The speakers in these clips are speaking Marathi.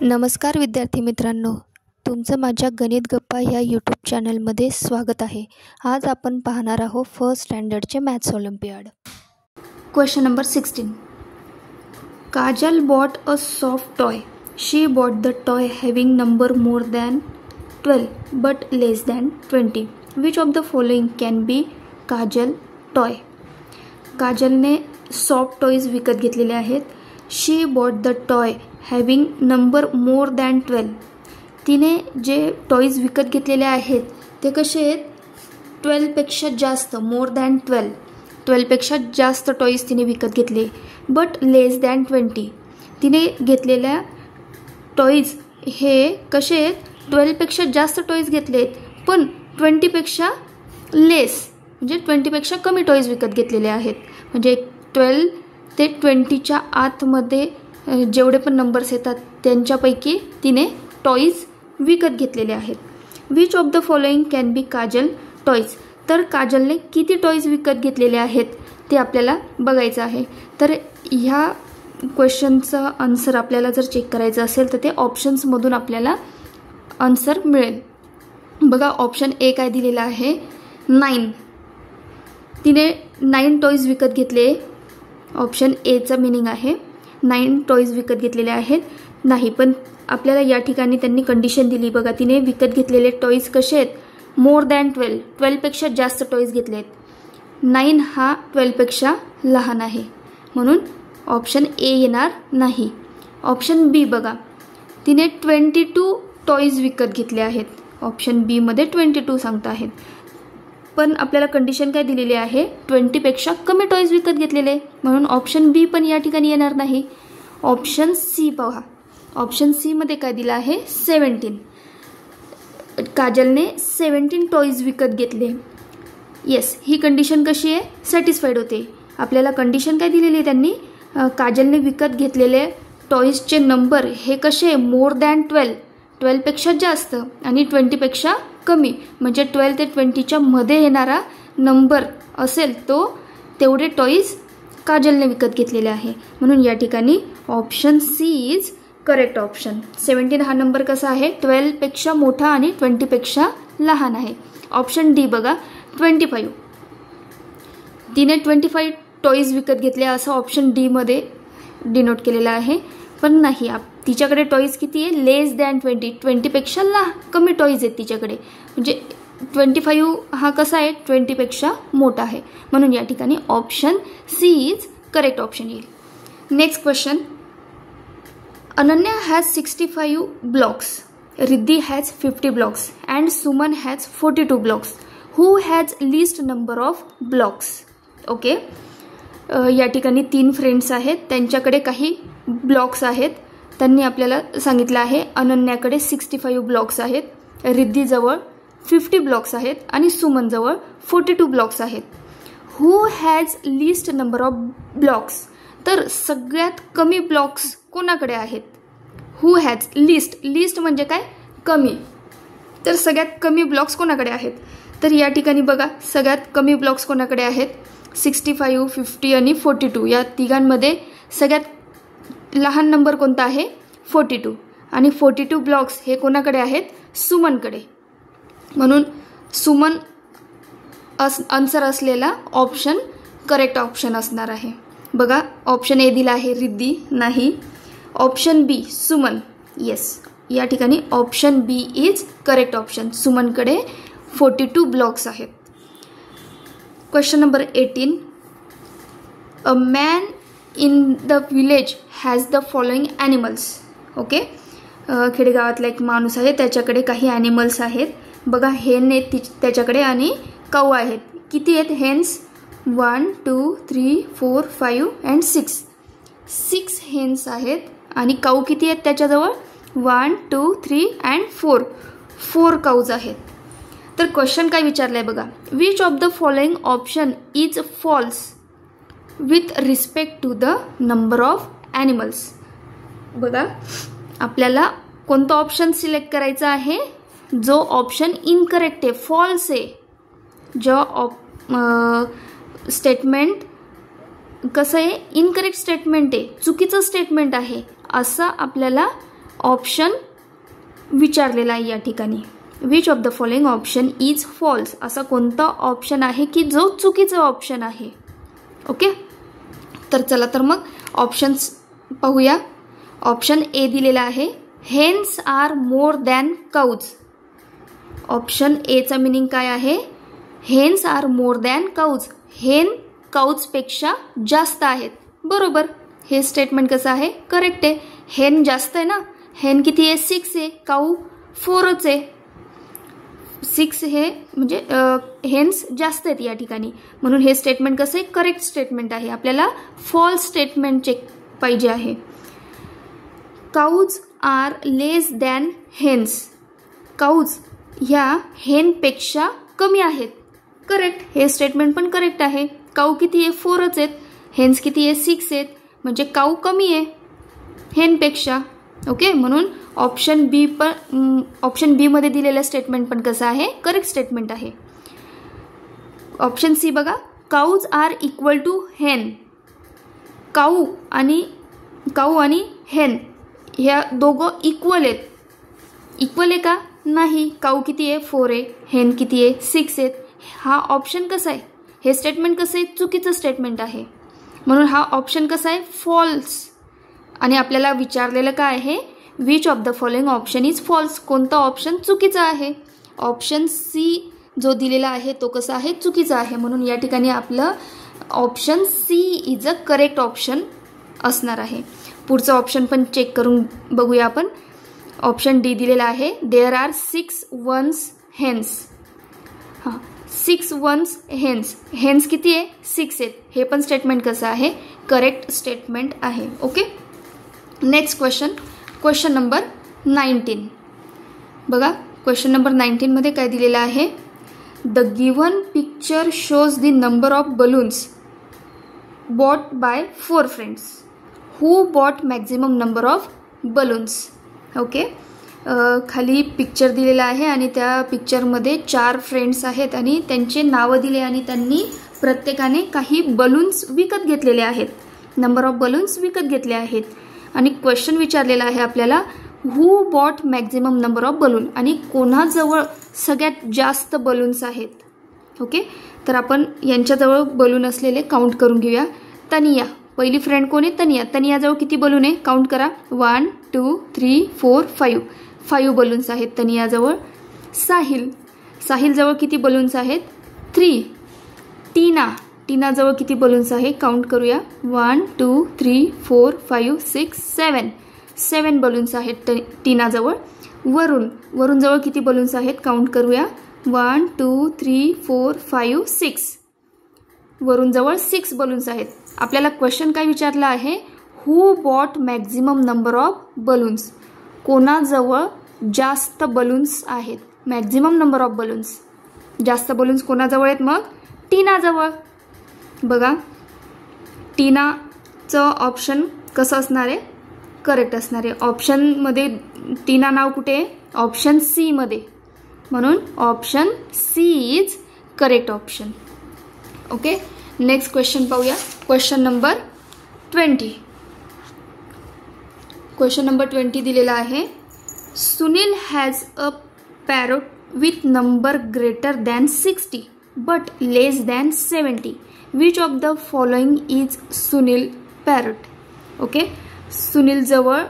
नमस्कार विद्यार्थी मित्रांनो, तुमचं माझ्या गणित गप्पा ह्या यूट्यूब चॅनलमध्ये स्वागत आहे. आज आपण पाहणार आहोत फर्स्ट स्टँडर्डचे maths olympiad. Question number 16. Kajal bought a soft toy. She bought the toy having number more than 12 but less than 20. Which of the following can be Kajal toy. काजलने सॉफ्ट टॉयज विकत घेतलेले आहेत. She bought the toy having number more than 12. तिने जे टॉयज विकत घेतलेले आहेत ते कसे आहेत, 12पेक्षा जास्त, मोर दॅन 12पेक्षा जास्त टॉयज तिने विकत घेतले. But less than 20. तिने घेतलेल्या टॉयज हे कसे आहेत, 12पेक्षा जास्त टॉयज घेतलेत पण 20पेक्षा लेस, म्हणजे 20पेक्षा कमी टॉयज विकत घेतलेले आहेत. म्हणजे 12 ते 20च्या आतमध्ये जेवढे पण नंबर्स येतात त्यांच्यापैकी तिने टॉयज विकत घेतलेले आहेत. Which of the following can be Kajal toys. तर काजलने किती टॉयज विकत घेतलेले आहेत ते आपल्याला बघायचं आहे. तर ह्या क्वेश्चनचं आन्सर आपल्याला जर चेक करायचं असेल तर ते ऑप्शन्समधून आपल्याला आन्सर मिळेल. बघा, ऑप्शन ए काय दिलेलं आहे, 9. तिने 9 टॉयज विकत घेतले. ऑप्शन एचा मिनिंग आहे 9 टॉयज विकत घेतलेले आहेत. नाही, पण आपल्याला या ठिकाणी त्यांनी कंडिशन दिली. बघा, तिने विकत घेतलेले टॉयज कसे आहेत, मोर दॅन 12पेक्षा जास्त टॉयज घेतले आहेत. 9 हा 12पेक्षा लहान आहे, म्हणून ऑप्शन ए येणार नाही. ऑप्शन बी बघा, तिने 22 टॉयज विकत घेतले आहेत. ऑप्शन बी मध्ये 22 सांगता आहेत, पण आपल्याला कंडिशन काय दिलेली आहे, 20पेक्षा कमी टॉयज विकत घेतलेले, म्हणून ऑप्शन बी पण या ठिकाणी येणार नाही. ऑप्शन सी पहा, ऑप्शन सी मध्ये काय दिलं आहे, 17. काजलने 17 टॉयज विकत घेतले. येस, ही कंडिशन कशी आहे, सॅटिस्फाईड होते. आपल्याला कंडिशन काय दिलेली आहे त्यांनी, काजलने विकत घेतलेले टॉयजचे नंबर हे कसे, मोर दॅन 12पेक्षा जास्त आणि 20पेक्षा कमी, म्हणजे 12 ते 20च्या मध्ये येणारा नंबर असेल तो तेवढे टॉयज काजलने विकत घेतलेले आहे. म्हणून या ठिकाणी option C is correct option. 17 हा नंबर कसा आहे, 12पेक्षा मोठा आणि 20पेक्षा लहान आहे. ऑप्शन डी बघा, 25. तिने 25 टॉयज विकत घेतले असं ऑप्शन डी मध्ये डिनोट केलेलं आहे, पण नाही, तिच्याकडे टॉयज किती आहे, लेस दॅन 20पेक्षा कमी टॉयज आहेत तिच्याकडे. म्हणजे 25 हा कसा आहे, 20पेक्षा मोठा आहे, म्हणून या ठिकाणी option C is correct option येईल. Next question. Ananya has 65 blocks, Riddhi has 50 blocks and Suman has 42 blocks. Who has least number of blocks. Okay, या ठिकाणी 3 फ्रेंड्स आहेत, त्यांच्याकडे काही ब्लॉक्स आहेत. त्यांनी आपल्याला सांगितलं आहे अनन्याकडे 65 ब्लॉक्स आहेत, रिद्धीजवळ 50 ब्लॉक्स आहेत आणि सुमनजवळ 42 ब्लॉक्स आहेत. हू has least number of blocks. तर सगळ्यात कमी ब्लॉक्स कोणाकडे आहेत, हू हॅज लिस्ट म्हणजे काय, कमी. तर सगळ्यात कमी ब्लॉक्स कोणाकडे आहेत, तर या ठिकाणी बघा सगळ्यात कमी ब्लॉक्स कोणाकडे आहेत, 65, 50 आणि 42. या तिघांमध्ये सगळ्यात लहान नंबर कोणता आहे, 42. आणि 42 ब्लॉक्स हे कोणाकडे आहेत, सुमनकडे. म्हणून सुमन आन्सर असलेला ऑप्शन करेक्ट ऑप्शन असणार आहे. बघा, ऑप्शन ए दिला आहे रिद्धी, नाही. ऑप्शन बी सुमन, येस, या ठिकाणी option B is correct option. सुमनकडे 42 ब्लॉक्स आहेत. Question number 18. A man in the village has the following animals. Okay, खेडेगावातला एक माणूस आहे, त्याच्याकडे काही ॲनिमल्स आहेत. बघा, हेन आहेत त्याच्याकडे आणि काऊ आहेत. किती आहेत हेन्स, 1, 2, 3, 4, 5 अँड 6 हेन्स आहेत. आणि काऊ किती आहेत त्याच्याजवळ, 1, 2, 3 अँड 4 काऊज आहेत. तर क्वेश्चन काय विचारलं आहे बघा, which of the following option is false with respect to the number of animals. बघा, आपल्याला कोणतं ऑप्शन सिलेक्ट करायचं आहे, जो ऑप्शन इनकरेक्ट आहे, फॉल्स आहे. जो स्टेटमेंट कसं आहे, इनकरेक्ट स्टेटमेंट आहे, चुकीचं स्टेटमेंट आहे, असं आपल्याला ऑप्शन विचारलेला आहे या ठिकाणी. Which of the following option is false. असा कोणता ऑप्शन आहे की जो चुकीचा ऑप्शन आहे. ओके, तर चला तर मग ऑप्शन्स पाहूया. ऑप्शन ए दिलेला आहे, hens are more than cows. Option एचा मिनिंग काय आहे, hens are more than cows. Hen काउजपेक्षा जास्त आहेत. बरोबर, हे स्टेटमेंट कसं आहे, करेक्ट आहे. हेन जास्त आहे ना, हेन किती आहे, 6 आहे, काऊ 4च आहे. 6 हे म्हणजे हेन्स जास्त आहेत या ठिकाणी, म्हणून हे स्टेटमेंट कसं आहे, करेक्ट स्टेटमेंट आहे. आपल्याला फॉल्स स्टेटमेंट चेक पाहिजे आहे. काऊज आर लेस दॅन हेन्स. काऊज ह्या हेनपेक्षा कमी आहेत. करेक्ट, हे स्टेटमेंट पण करेक्ट आहे. काऊ किती आहे, 4च आहेत. हेन्स किती आहे, 6 आहेत. म्हणजे काऊ कमी आहे हेनपेक्षा. ओके, म्हणून ऑप्शन बी मध्ये दिलेलं स्टेटमेंट पण कसं आहे, करेक्ट स्टेटमेंट आहे. ऑप्शन सी बघा, काऊज आर इक्वल टू हेन. काऊ आणि हेन ह्या दोघं इक्वल आहेत. इक्वल आहे का, नाही. काऊ किती आहे, 4 आहे. हेन किती आहे, 6 आहेत. हा ऑप्शन कसा आहे, हे स्टेटमेंट कसं आहे, चुकीचं स्टेटमेंट आहे. म्हणून हा ऑप्शन कसा आहे, फॉल्स. आणि आपल्याला विचारलेलं काय आहे, which of the following option is false. कोणता ऑप्शन चुकीचा आहे. ऑप्शन सी जो दिलेला आहे तो कसा आहे, चुकीचा आहे. म्हणून या ठिकाणी आपलं option C is a correct option असणार आहे. पुढचं ऑप्शन पण चेक करून बघूया आपण. ऑप्शन डी दिलेला आहे, देअर आर 6 वन्स हेन्स. हां, 6 वन्स हेन्स. हेन्स किती आहे, 6 आहेत. हे पण स्टेटमेंट कसं आहे, करेक्ट स्टेटमेंट आहे. ओके, नेक्स्ट क्वेश्चन नंबर 19 बघा. क्वेश्चन नंबर 19 मध्ये काय दिलेलं आहे, the given picture shows the number of balloons bought by 4 friends. Who bought maximum number of balloons. Okay, खाली पिक्चर दिलेला आहे आणि त्या पिक्चरमध्ये 4 फ्रेंड्स आहेत आणि त्यांचे नावं दिले आणि त्यांनी प्रत्येकाने काही बलून्स विकत घेतलेले आहेत. नंबर ऑफ बलून्स विकत घेतले आहेत. आणि क्वेश्चन विचारलेला आहे आपल्याला, who bought maximum number of balloon. आणि कोणाजवळ सगळ्यात जास्त बलून्स आहेत. ओके, तर आपण यांच्याजवळ बलून असलेले काउंट करून घेऊया. तनिया, पहिली फ्रेंड कोण आहे, तनिया. तनियाजवळ किती बलून आहे, काउंट करा. 1 2 3 4 5 बलून्स आहेत तनियाजवळ. साहिलजवळ किती बलून्स आहेत, 3. टीनाजवळ किती बलून्स आहे, काउंट करूया. 1 2 3 4 5 6 7 बलून्स आहेत टीनाजवळ. वरुणजवळ किती बलून्स आहेत, काउंट करूया. 1 2 3 4 5 6. वरुणजवळ 6 बलून्स आहेत. आपल्याला क्वेश्चन काय विचारला आहे, who bought maximum number of balloons. कोणाजवळ जास्त बलून्स आहेत, मॅक्झिमम नंबर ऑफ बलून्स. जास्त बलून्स कोणाजवळ आहेत, मग टीनाजवळ. बघा, टीनाचं ऑप्शन कसं असणार आहे, करेक्ट असणार आहे. ऑप्शनमध्ये टीना नाव कुठे आहे, ऑप्शन सी मध्ये. म्हणून option C is correct option. Okay, next question पाहूया. Question number 20. क्वेश्चन नंबर 20 दिलेला आहे, Sunil has a parrot with number greater than 60 but less than 70. Which of the following is Sunil parrot. Okay, सुनीलजवळ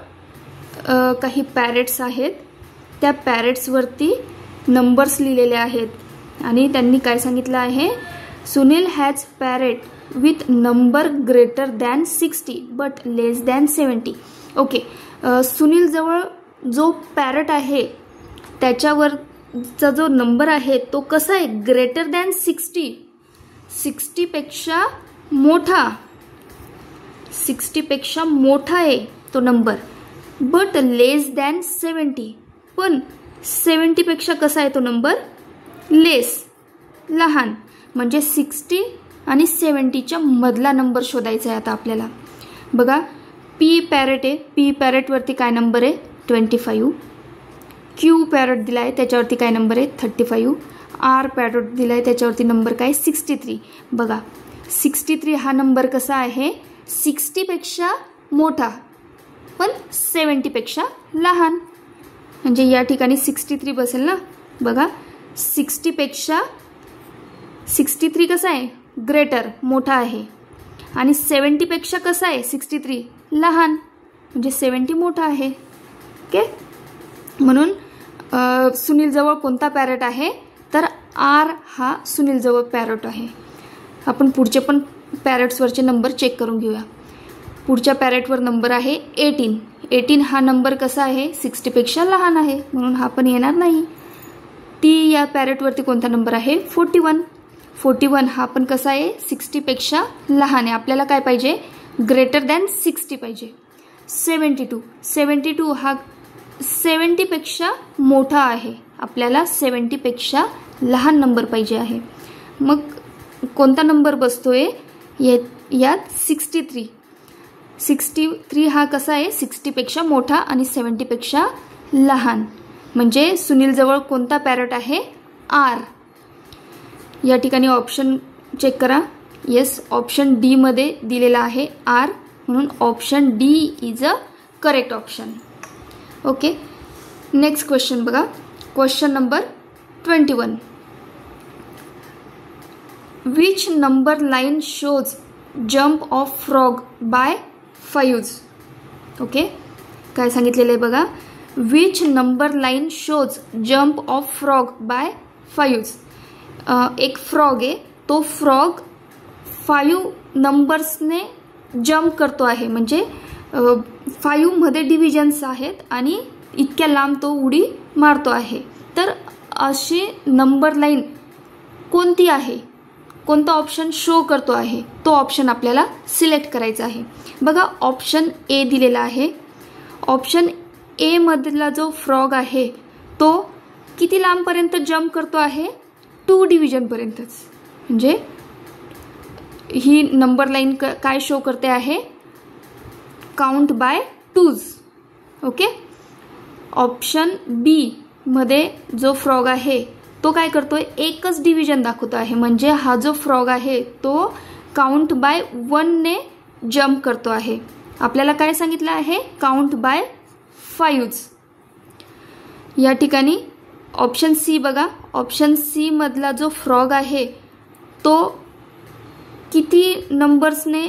काही पॅरेट्स आहेत. त्या पॅरेट्सवरती नंबर्स लिहिलेले आहेत आणि त्यांनी काय सांगितलं आहे, Sunil has parrot with number greater than 60 but less than 70. Okay, सुनीलजवळ जो पॅरेट आहे त्याच्यावरचा जो नंबर आहे तो कसा आहे, ग्रेटर दॅन 60. 60 पेक्षा मोठा आहे तो नंबर. बट लेस दॅन 70, पण 70 पेक्षा कसा आहे तो नंबर, लेस, लहान. म्हणजे 60 आणि 70च्या मधला नंबर शोधायचा आहे आता आपल्याला. बघा, पी पॅरेट आहे, पी पॅरेटवरती काय नंबर आहे, 25. क्यू पॅरेट दिला आहे त्याच्यावरती काय नंबर आहे, 35. आर पॅरेट दिला आहे त्याच्यावरती नंबर काय, 63. बघा, 63 हा नंबर कसा आहे, 60 पेक्षा मोठा. पण 70पेक्षा लहान. म्हणजे या ठिकाणी 63 बसेल ना. बघा 60पेक्षा 63 कसं आहे, ग्रेटर मोठा आहे, आणि 70पेक्षा कसं आहे 63 लहान, म्हणजे 70 मोठा आहे. ओके, म्हणून सुनीलजवळ कोणता पॅरट आहे, तर आर हा सुनीलजवळ पॅरट आहे. आपण पुढचे पण पॅरट्सवरचे नंबर चेक करून घेऊया. पुढच्या पॅरटवर नंबर आहे 18. 18 हा नंबर कसा आहे, 60पेक्षा लहान आहे, म्हणून हा पण येणार नाही. टी या पॅरटवरती कोणता नंबर आहे, 41. 41 हा पण कसा आहे, 60पेक्षा लहान आहे. आपल्याला काय पाहिजे, ग्रेटर दॅन 60 पाहिजे. 72. 72 हा 70पेक्षा मोठा आहे. आपल्याला 70पेक्षा लहान नंबर पाहिजे आहे. मग कोणता नंबर बसतोय यात, 63. 63 हा कसा आहे, 60पेक्षा मोठा आणि 70पेक्षा लहान. म्हणजे सुनीलजवळ कोणता पॅरट आहे, आर. या ठिकाणी ऑप्शन चेक करा. येस, ऑप्शन डी मध्ये दिलेला आहे आर, म्हणून option D is a correct option. Okay, next question बघा. Question number 21. Which number line shows jump of frog by 5s. Okay, काय सांगितलेलं आहे बघा. Which number line shows jump of frog by 5s. एक फ्रॉग आहे, तो फ्रॉग 5 नंबर्सने जम्प करतो आहे. म्हणजे 5 मध्ये डिव्हिजन्स आहेत आणि इतक्या लांब तो उडी मारतो आहे. तर अशी नंबर लाईन कोणती आहे, कोणता ऑप्शन शो करतो आहे, तो ऑप्शन आपल्याला सिलेक्ट करायचा आहे. बघा ऑप्शन ए दिलेला आहे. ऑप्शन ए मधला जो फ्रॉग आहे तो किती लांबपर्यंत जम्प करतो आहे, 2 डिव्हिजनपर्यंतच. म्हणजे ही नंबर लाईन काय शो करते आहे, count by 2s. Okay, option B मध्ये जो फ्रॉग आहे तो काय करतोय, एकच डिव्हिजन दाखवतो आहे. म्हणजे हा जो फ्रॉग आहे तो काउंट बाय 1 ने जम्प करतो आहे. आपल्याला काय सांगितलं आहे, काउंट बाय 5s. या ठिकाणी ऑप्शन सी बघा. ऑप्शन सी मधला जो फ्रॉग आहे तो किती नंबर्सने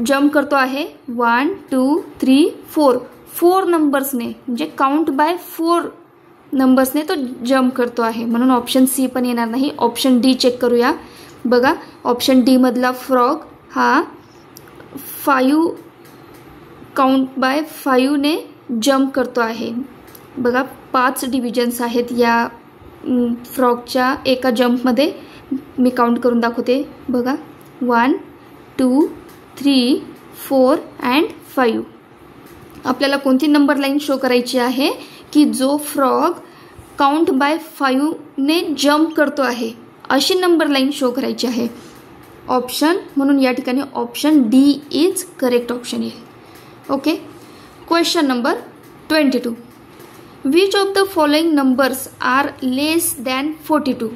जम्प करतो आहे, 1 2 3 4. 4 नंबर्सने, म्हणजे काउंट बाय 4 नंबर्सने तो जम्प करतो आहे. म्हणून ऑप्शन सी पण येणार नाही. ऑप्शन डी चेक करूया. बघा ऑप्शन डी मधला फ्रॉग हा 5 काउंट बाय 5 ने जम्प करतो आहे. बघा 5 डिव्हिजन्स आहेत या फ्रॉगच्या एका जम्पमध्ये. मी काउंट करून दाखवते. बघा 1 2 3 4 अँड 5. आपल्याला कोणती नंबर लाईन शो करायची आहे की जो फ्रॉग काउंट बाय 5 ने जम्प करतो आहे, अशी नंबर लाईन शो करायची आहे. ऑप्शन, म्हणून या ठिकाणी option D is correct option येईल. Okay, question number 22. Which of the following numbers are less than 42.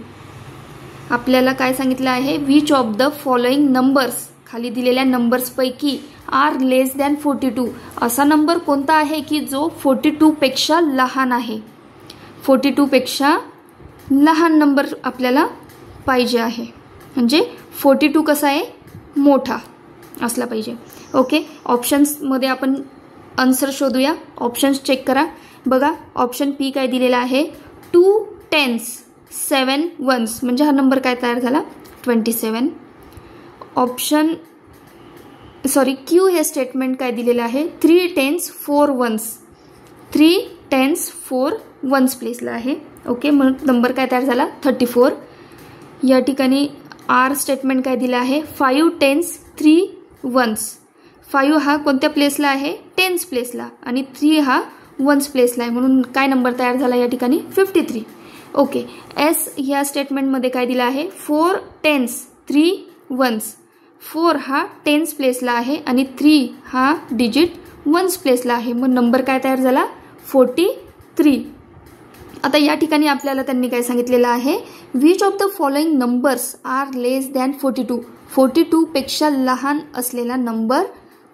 आपल्याला काय सांगितलं आहे, which of the following numbers, खाली दिलेल्या नंबर्सपैकी आर लेस दॅन 42. असा नंबर कोणता आहे की जो 42 पेक्षा लहान आहे. 42 पेक्षा लहान नंबर आपल्याला पाहिजे आहे. म्हणजे 42 कसा आहे, मोठा असला पाहिजे. ओके, ऑप्शन्समध्ये आपण आन्सर शोधूया. ऑप्शन्स चेक करा. बघा ऑप्शन पी काय दिलेला आहे, 2 10s 7 1s. म्हणजे हा नंबर काय तयार झाला, 27. ऑप्शन क्यू हे स्टेटमेंट काय दिलेलं आहे, 3 10s 4 1s. 3 10s 4 1s प्लेसला आहे. ओके, म्हणून नंबर काय तयार झाला, 34. या ठिकाणी आर स्टेटमेंट काय दिलं आहे, 5 10s 3 1s. 5 हा कोणत्या प्लेसला आहे, 10s प्लेसला, आणि 3 हा 1s प्लेसला आहे. म्हणून काय नंबर तयार झाला या ठिकाणी, 53. ओके, एस ह्या स्टेटमेंटमध्ये काय दिलं आहे, 4 10s 3 1s. 4 हा 10s प्लेसला आहे आणि 3 हा डिजिट 1s प्लेसला आहे. मग नंबर काय तयार झाला, 43. आता या ठिकाणी आपल्याला त्यांनी काय सांगितलेलं आहे, which of the following numbers are less than 42. 42 पेक्षा लहान असलेला नंबर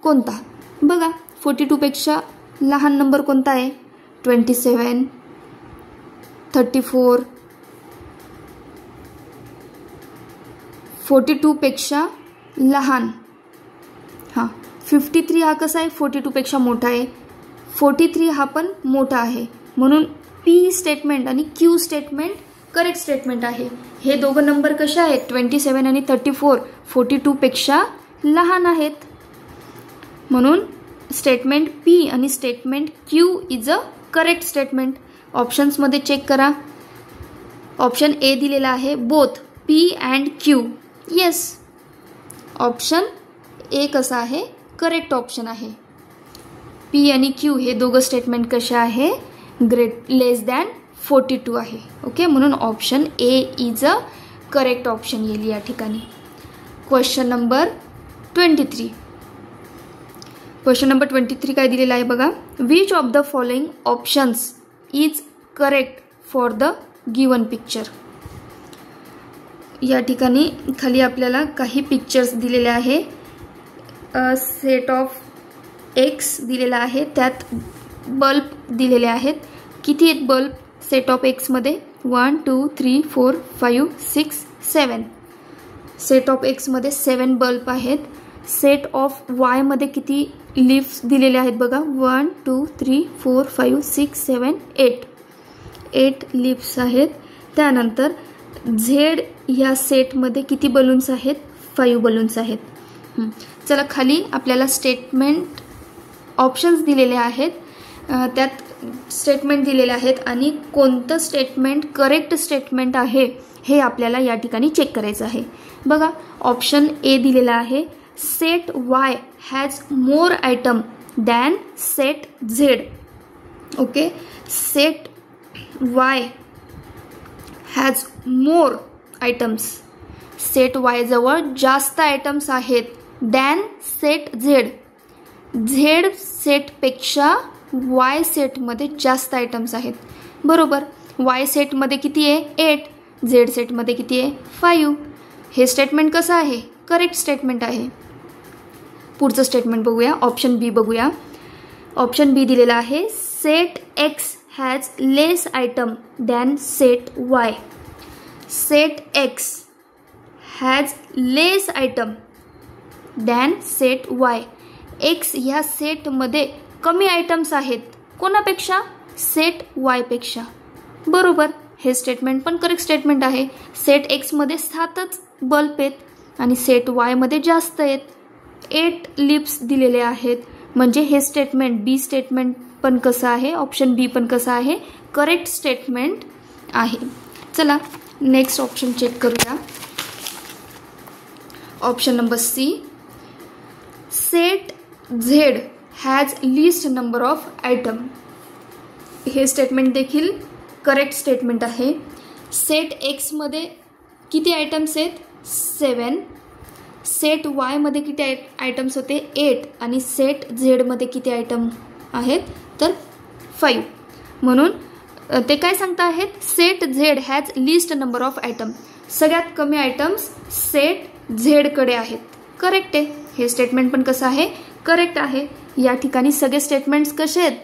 कोणता. बघा 42पेक्षा लहान नंबर कोणता आहे? 27, 34, 42पेक्षा लहान. हां, 53 हा कसा आहे? 42पेक्षा मोठा आहे. 43 हा पण मोठा आहे. म्हणून पी स्टेटमेंट आणि क्यू स्टेटमेंट करेक्ट स्टेटमेंट आहे. हे दोघं नंबर कसे आहेत? 27 आणि 34 42पेक्षा लहान आहेत. म्हणून स्टेटमेंट पी आणि statement Q is a correct statement. ऑप्शन्समध्ये चेक करा. ऑप्शन ए दिलेला आहे both P and Q. Yes, option A कसा आहे? करेक्ट ऑप्शन आहे. पी आणि क्यू हे दोघं स्टेटमेंट कसे आहे? लेस दॅन 42 आहे. ओके, म्हणून option A is a correct option येईल या ठिकाणी. Question number 23. क्वेश्चन नंबर 23 काय दिलेला आहे बघा. Which of the following options is correct for the given picture. या ठिकाणी खाली आपल्याला काही पिक्चर्स दिलेले आहे. सेट ऑफ एक्स दिलेला आहे, त्यात बल्ब दिलेले आहेत. किती आहेत बल्ब सेट ऑफ एक्समध्ये? 1 2 3 4 5 6 7. सेट ऑफ एक्समध्ये 7 बल्ब आहेत. सेट ऑफ वायमध्ये किती लीफ्स दिलेले आहेत बघा. 1 2 3 4 5 6 7 8 लीफ्स आहेत. त्यानंतर झेड ह्या सेटमध्ये किती बलून्स आहेत? 5 बलून्स आहेत. चला, खाली आपल्याला स्टेटमेंट ऑप्शन्स दिलेले आहेत, त्यात स्टेटमेंट दिलेले आहेत आणि कोणतं स्टेटमेंट करेक्ट स्टेटमेंट आहे हे आपल्याला या ठिकाणी चेक करायचं आहे. बघा, ऑप्शन ए दिलेला आहे set Y has more item than set Z. Okay, set Y has more items. Set Y जवळ जास्त आयटम्स आहेत दॅन सेट झेड. झेड सेटपेक्षा वाय सेटमध्ये जास्त आयटम्स आहेत. बरोबर, वाय सेटमध्ये किती आहे? 8. झेड सेटमध्ये किती आहे? 5. हे स्टेटमेंट कसं आहे? करेक्ट स्टेटमेंट आहे. पुढचं स्टेटमेंट बघूया. ऑप्शन बी बघूया. ऑप्शन बी दिलेला आहे set x has less item than set Y. Set x has less item than set Y. X ह्या सेटमध्ये कमी आयटम्स आहेत. कोणापेक्षा? सेट वायपेक्षा. बरोबर, हे स्टेटमेंट पण करेक्ट स्टेटमेंट आहे. सेट एक्समध्ये 7च बल्ब आहेत आणि सेट वायमध्ये जास्त आहेत. 8 लिप्स दिलेले आहेत. म्हणजे हे स्टेटमेंट बी स्टेटमेंट पण कसं आहे? ऑप्शन बी पण कसं आहे? करेक्ट स्टेटमेंट आहे. चला, नेक्स्ट ऑप्शन चेक करूया. Option number C set Z has least number of item. हे स्टेटमेंट देखील करेक्ट स्टेटमेंट आहे. सेट एक्समध्ये किती आयटम्स आहेत? 7. सेट वायमध्ये किती आयटम्स होते? 8. आणि सेट झेडमध्ये किती आयटम आहेत? तर 5. म्हणून ते काय सांगता आहेत? Set Z has least number of item. सगळ्यात कमी आयटम्स सेट झेडकडे आहेत. करेक्ट आहे. हे स्टेटमेंट पण कसं आहे? करेक्ट आहे. या ठिकाणी सगळे स्टेटमेंट्स कसे आहेत?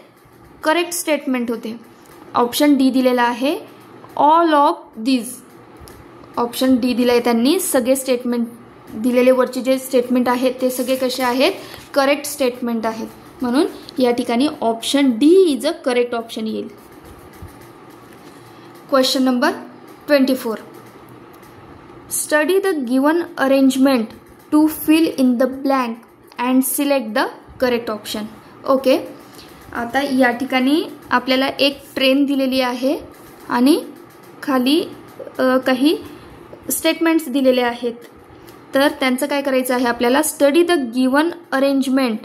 करेक्ट स्टेटमेंट होते. ऑप्शन डी दिलेला आहे all of these. Option D दिला आहे त्यांनी. सगळे स्टेटमेंट दिलेले वरचे जे स्टेटमेंट आहेत ते सगळे कसे आहेत? करेक्ट स्टेटमेंट आहेत. म्हणून या ठिकाणी option D is a correct option येईल. Question number 24. Study the given arrangement to fill in the blank and select the correct option. Okay, आता या ठिकाणी आपल्याला एक ट्रेन दिलेली आहे आणि खाली काही स्टेटमेंट्स दिलेले आहेत. तर त्यांचं काय करायचं आहे आपल्याला? Study the given arrangement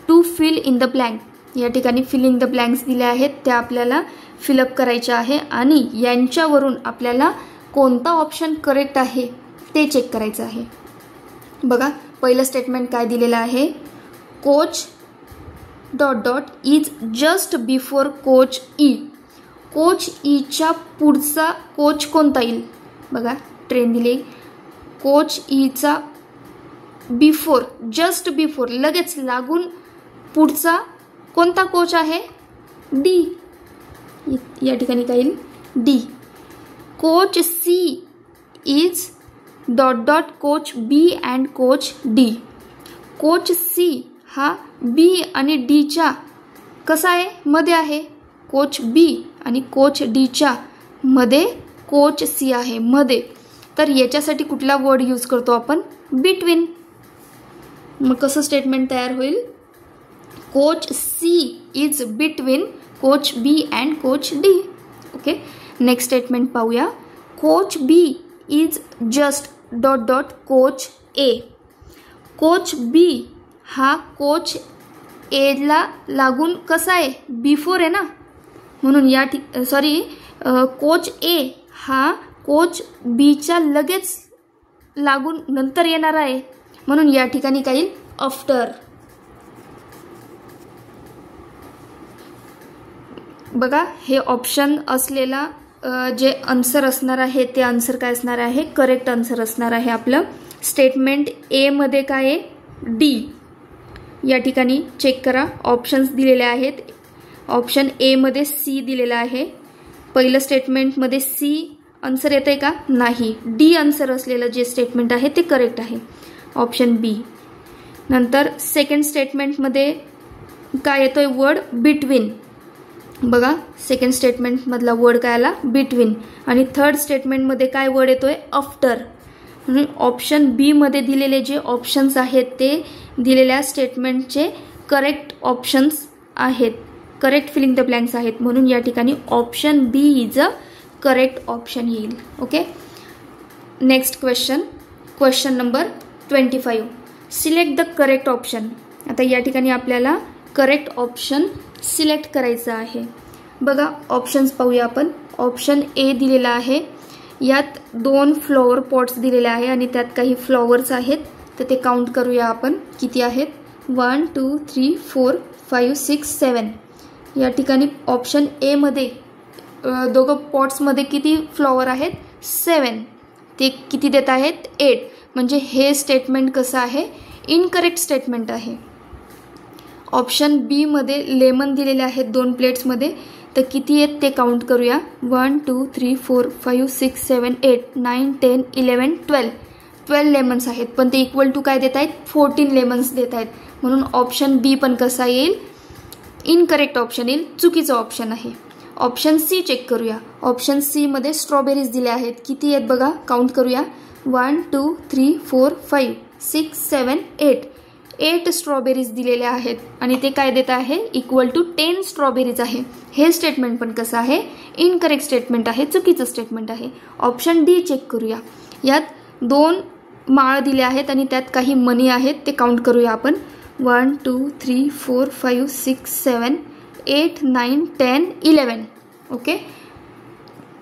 to fill in the blank. या ठिकाणी फिल इन द ब्लँक्स दिले आहेत, त्या आपल्याला फिलअप करायच्या आहे आणि यांच्यावरून आपल्याला कोणता ऑप्शन करेक्ट आहे ते चेक करायचं आहे. बघा, पहिलं स्टेटमेंट काय दिलेलं आहे? Coach dot dot is just before coach E. Coach ईच्या पुढचा कोच कोणता येईल? बघा, ट्रेन दिली. Coach Icha before, just before, लगेच लागून पुढचा कोणता कोच आहे? डी. या ठिकाणी काय येईल? D. Coach C is dot dot coach B and coach D. Coach C हा बी आणि डीच्या कसा आहे? मध्ये आहे. कोच बी आणि कोच डीच्या मध्ये कोच सी आहे, मध्ये. तर याच्यासाठी कुठला वर्ड यूज करतो आपण? बिटवीन. मग कसं स्टेटमेंट तयार होईल? Coach C is between coach B and coach D. Okay. Next statement पाहूया. Coach B is just dot dot coach A. Coach B हा कोच एला लागून कसा आहे? बिफोर आहे ना, म्हणून या कोच ए हा कोच बीच्या लगेच लागून नंतर येणार आहे, म्हणून या ठिकाणी काय येईल? आफ्टर. बघा, हे ऑप्शन असलेला जे आन्सर असणार आहे ते आन्सर काय असणार आहे? करेक्ट आन्सर असणार आहे आपलं. स्टेटमेंट ए मध्ये काय आहे? डी. या ठिकाणी चेक करा, ऑप्शन्स दिलेले आहेत. ऑप्शन ए मध्ये सी दिलेला आहे. पहिलं स्टेटमेंटमध्ये सी आन्सर येत आहे का? नाही. डी आन्सर असलेलं जे स्टेटमेंट आहे ते करेक्ट आहे, ऑप्शन बी. नंतर सेकंड स्टेटमेंटमध्ये काय येतोय? Word between. बघा, सेकंड स्टेटमेंटमधला वर्ड काय आला? बिटवीन. आणि थर्ड स्टेटमेंटमध्ये काय वर्ड येतोय? आफ्टर. म्हणून ऑप्शन बी मध्ये दिलेले जे ऑप्शन्स आहेत ते दिलेल्या स्टेटमेंटचे करेक्ट ऑप्शन्स आहेत, करेक्ट फिलिंग द ब्लँक्स आहेत, म्हणून या ठिकाणी option B is a correct option येईल. Okay. Next question number 25. Select the correct option. आता या ठिकाणी आपल्याला करेक्ट ऑप्शन सिलेक्ट करायचं आहे. बघा, ऑप्शन्स पाहूया आपण. ऑप्शन ए दिलेला आहे. यात 2 फ्लॉवर पॉट्स दिलेले आहे आणि त्यात काही फ्लॉवर्स आहेत, तर ते काउंट करूया आपण. किती आहेत? 1 2 3 4 5 6 7. या ठिकाणी ऑप्शन ए मध्ये दोघं पॉट्समध्ये किती फ्लॉवर आहेत? 7. ते किती देत आहेत? 8. म्हणजे हे स्टेटमेंट कसं आहे? इनकरेक्ट स्टेटमेंट आहे. ऑप्शन बी मध्ये लेमन दिलेले आहेत 2 प्लेट्समध्ये, तर किती आहेत ते काउंट करूया. 1 2 3 4 5 6 7 8 9 10 11 12. 12 लेमन्स आहेत, पण ते इक्वल टू काय देत आहेत? 14 लेमन्स देत आहेत, म्हणून ऑप्शन बी पण कसा येईल? इनकरेक्ट ऑप्शन येईल, चुकीचं ऑप्शन आहे. ऑप्शन सी चेक करूया. ऑप्शन सी मध्ये स्ट्रॉबेरीज दिले आहेत. किती आहेत बघा, काउंट करूया. 1 2 3 4 5 6 7 8. 8 स्ट्रॉबेरीज दिलेल्या आहेत आणि ते काय देत आहे? इक्वल टू 10 स्ट्रॉबेरीज आहे. हे स्टेटमेंट पण कसं आहे? इनकरेक्ट स्टेटमेंट आहे, चुकीचं स्टेटमेंट आहे. ऑप्शन डी चेक करूया. यात 2 माळ दिल्या आहेत आणि त्यात काही मनी आहेत, ते काउंट करूया आपण. 1 2 3 4 5 6 7 8 9 10 11. ओके.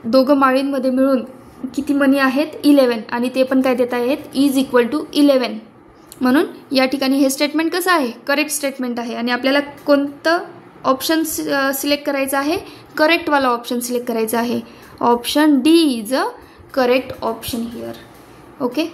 दोघं माळींमध्ये मिळून किती मनी आहेत? 11. आणि ते पण काय देत आहेत? Is equal to 11. म्हणून या ठिकाणी हे स्टेटमेंट कसं आहे? करेक्ट स्टेटमेंट आहे. आणि आपल्याला कोणतं ऑप्शन सिलेक्ट करायचं आहे? करेक्टवाला ऑप्शन सिलेक्ट करायचं आहे. Option D is a correct option here. Okay.